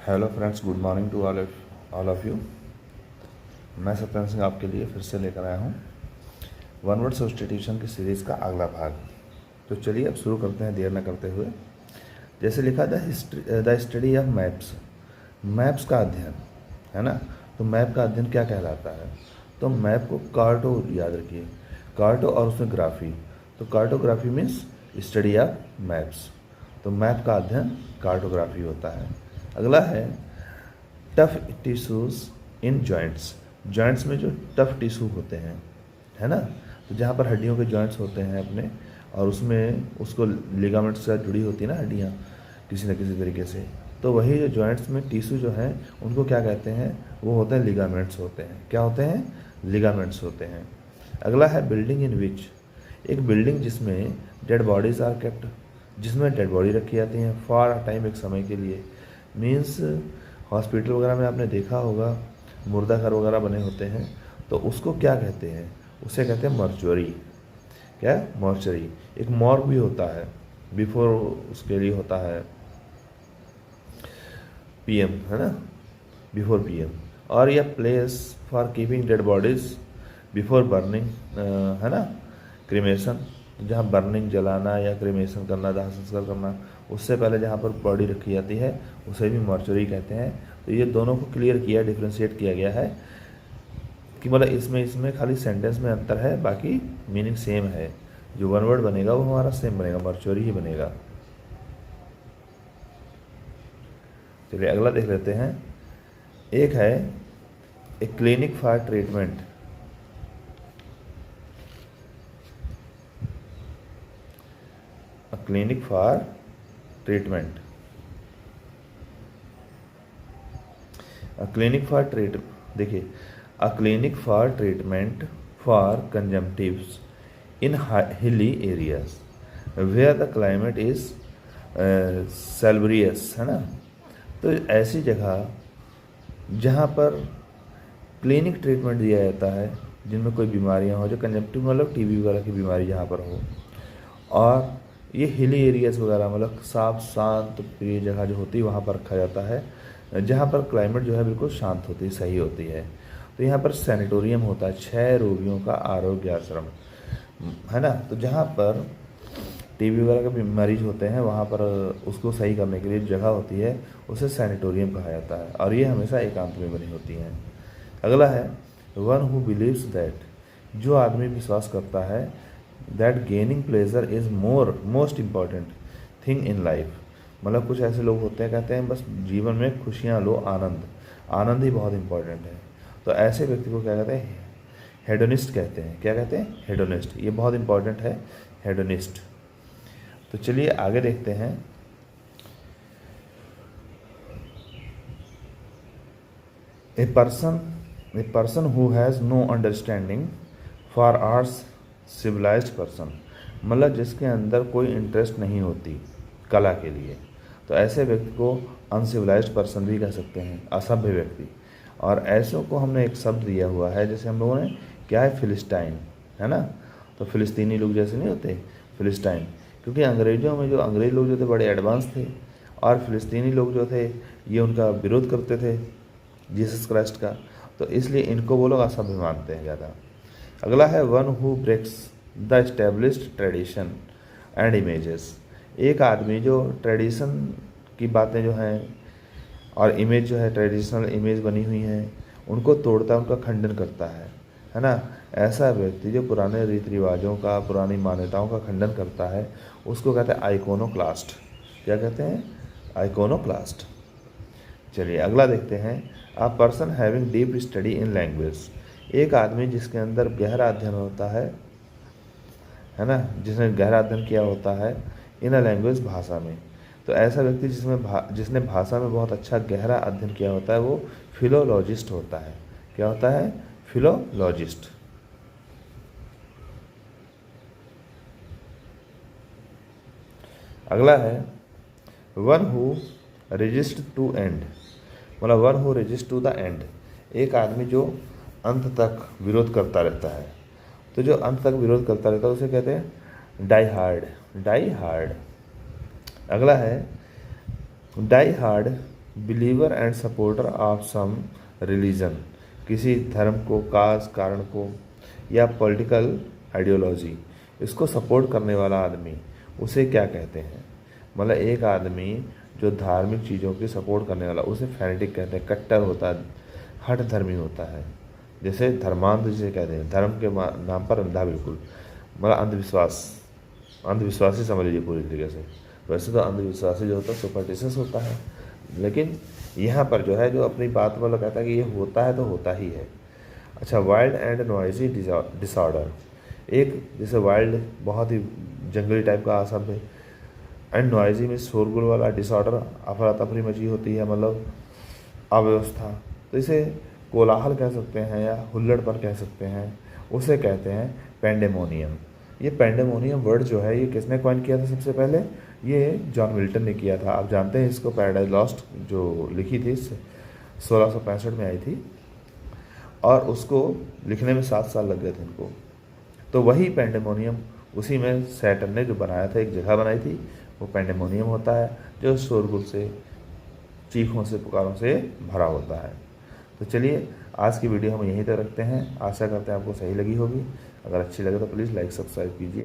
Hello friends, good morning to all of you. मैं सत्येंद्र सिंह आपके लिए फिर से लेकर आया हूँ वन वर्ड सब्स्टिट्यूशन की सीरीज़ का अगला भाग। तो चलिए अब शुरू करते हैं देर न करते हुए। जैसे लिखा the study of maps, maps का अध्ययन, है ना। तो मैप का अध्ययन क्या कहलाता है? तो मैप को कार्टो याद रखिए, कार्टो और उसमें ग्राफी। तो cartography means study of maps. तो मैप का अध्ययन कार्टोग्राफी होता है। अगला है टफ टिश्यूज इन जॉइंट्स। जॉइंट्स में जो टफ टिश्यू होते हैं, है ना, तो जहाँ पर हड्डियों के जॉइंट्स होते हैं अपने, और उसमें उसको लिगामेंट्स से जुड़ी होती है ना हड्डियाँ किसी न किसी तरीके से, तो वही जो जॉइंट्स में टिश्यू जो हैं उनको क्या कहते हैं? वो होते हैं लिगामेंट्स होते हैं। क्या होते हैं? लिगामेंट्स होते हैं। अगला है बिल्डिंग इन विच, एक बिल्डिंग जिसमें डेड बॉडीज आर केप्ट, जिसमें डेड बॉडी रखी जाती हैं फॉर अ टाइम, एक समय के लिए। मीन्स हॉस्पिटल वगैरह में आपने देखा होगा मुर्दा घर वगैरह बने होते हैं, तो उसको क्या कहते हैं? उसे कहते हैं मॉर्चुरी। क्या? मॉर्चरी। एक मॉर्ग भी होता है, बिफोर उसके लिए होता है पीएम, है ना, बिफोर पीएम। और यह place for keeping dead bodies before burning, है ना, क्रीमेशन, जहाँ बर्निंग जलाना या क्रीमेशन करना, दाह संस्कार करना, उससे पहले जहाँ पर बॉडी रखी जाती है उसे भी मॉर्चरी कहते हैं। तो ये दोनों को क्लियर किया, डिफ्रेंशिएट किया गया है कि मतलब इसमें खाली सेंटेंस में अंतर है, बाकी मीनिंग सेम है। जो वन वर्ड बनेगा वो हमारा सेम बनेगा, मॉर्चरी ही बनेगा। चलिए अगला देख लेते हैं। एक है a clinic for treatment. Clinic for treatment, clinic for treat देखिए, a clinic for treatment for consumptives in hilly areas where the climate is salubrious, है ना। तो ऐसी जगह जहाँ पर क्लिनिक ट्रीटमेंट दिया जाता है, जिनमें कोई बीमारियाँ हो, जो कंजम्पटिव मतलब टीबी वगैरह की बीमारी जहाँ पर हो, और ये हिली एरियाज वगैरह मतलब साफ शांत प्रिय जगह जो होती है वहाँ पर रखा जाता है, जहाँ पर क्लाइमेट जो है बिल्कुल शांत होती है, सही होती है। तो यहाँ पर सैनिटोरियम होता है, 6 रोगियों का आरोग्य आश्रम, है ना। तो जहाँ पर टीबी वगैरह के मरीज होते हैं वहाँ पर उसको सही करने के लिए जगह होती है, उसे सैनिटोरियम कहा जाता है, और ये हमेशा एकांत में बनी होती हैं। अगला है वन हु बिलीव्स दैट, जो आदमी विश्वास करता है that gaining pleasure is most important thing in life. मतलब कुछ ऐसे लोग होते हैं कहते हैं बस जीवन में खुशियाँ लो, आनंद ही बहुत इम्पॉर्टेंट है। तो ऐसे व्यक्ति को क्या कहते हैं? हेडोनिस्ट कहते हैं। क्या कहते हैं? हेडोनिस्ट। ये बहुत इंपॉर्टेंट है, हेडोनिस्ट। तो चलिए आगे देखते हैं। A person who has no understanding for arts civilized person, मतलब जिसके अंदर कोई इंटरेस्ट नहीं होती कला के लिए, तो ऐसे व्यक्ति को अनसिविलाइज्ड पर्सन भी कह सकते हैं, असभ्य व्यक्ति। और ऐसों को हमने एक शब्द दिया हुआ है, जैसे हम लोगों ने क्या है, फिलिस्टाइन, है ना। तो फिलिस्तीनी लोग जैसे नहीं होते, फिलिस्टाइन, क्योंकि अंग्रेज़ों में जो अंग्रेज लोग जो थे बड़े एडवांस थे, और फिलिस्तीनी लोग जो थे ये उनका विरोध करते थे जीसस क्राइस्ट का, तो इसलिए इनको वो लोग असभ्य मानते हैं ज़्यादा। अगला है one who breaks the established tradition and images, एक आदमी जो ट्रेडिशन की बातें जो हैं और इमेज जो है, ट्रेडिशनल इमेज बनी हुई हैं, उनको तोड़ता है, उनका खंडन करता है ना। ऐसा व्यक्ति जो पुराने रीति रिवाजों का, पुरानी मान्यताओं का खंडन करता है, उसको कहते हैं आइकोनोक्लास्ट। क्या कहते हैं? आइकोनोक्लास्ट। चलिए अगला देखते हैं। A person having deep study in language, एक आदमी जिसके अंदर गहरा अध्ययन होता है ना, जिसने गहरा अध्ययन किया होता है इन अ लैंग्वेज, भाषा में। तो ऐसा व्यक्ति जिसने भाषा में बहुत अच्छा गहरा अध्ययन किया होता है वो फिलोलॉजिस्ट होता है। क्या होता है? फिलोलॉजिस्ट। अगला है one who resist to end, मतलब one who resist to the end, एक आदमी जो अंत तक विरोध करता रहता है। तो जो अंत तक विरोध करता रहता है उसे कहते हैं डाई हार्ड। Die hard. अगला है die hard believer and supporter of some religion, किसी धर्म को, कास्ट, कारण को या पॉलिटिकल आइडियोलॉजी, इसको सपोर्ट करने वाला आदमी, उसे क्या कहते हैं? मतलब एक आदमी जो धार्मिक चीज़ों की सपोर्ट करने वाला, उसे फैनेटिक कहते हैं, कट्टर होता है, हठ धर्मी होता है। जैसे धर्मांध जिसे कहते हैं, धर्म के नाम पर अंधा, बिल्कुल मतलब अंधविश्वासी समझ लीजिए पूरी तरीके से। वैसे तो अंधविश्वासी जो होता है सुपरस्टिशियस होता है, लेकिन यहाँ पर जो है जो अपनी बात वाला कहता है कि ये होता है तो होता ही है। अच्छा, वाइल्ड एंड नॉइजी डिसऑर्डर, एक जैसे वाइल्ड बहुत ही जंगली टाइप का असभ्य, एंड नॉइजी में शोरगुल वाला, डिसऑर्डर अफरा तफरी मची होती है, मतलब अव्यवस्था, तो इसे कोलाहल कह सकते हैं या हुल्लड़पन कह सकते हैं, उसे कहते हैं पेंडेमोनियम। ये पेंडेमोनियम वर्ड जो है ये किसने कॉइन किया था सबसे पहले? ये जॉन मिल्टन ने किया था। आप जानते हैं इसको, पैराडाइज लॉस्ट जो लिखी थी 1665 में आई थी, और उसको लिखने में 7 साल लग गए थे इनको। तो वही पेंडेमोनियम, उसी में सैटर्न ने जो बनाया था, एक जगह बनाई थी, वो पेंडेमोनियम होता है, जो शोरगुल से, चीखों से, पुकारों से भरा होता है। तो चलिए आज की वीडियो हम यहीं तक रखते हैं। आशा करते हैं आपको सही लगी होगी। अगर अच्छी लगे तो प्लीज़ लाइक सब्सक्राइब कीजिए।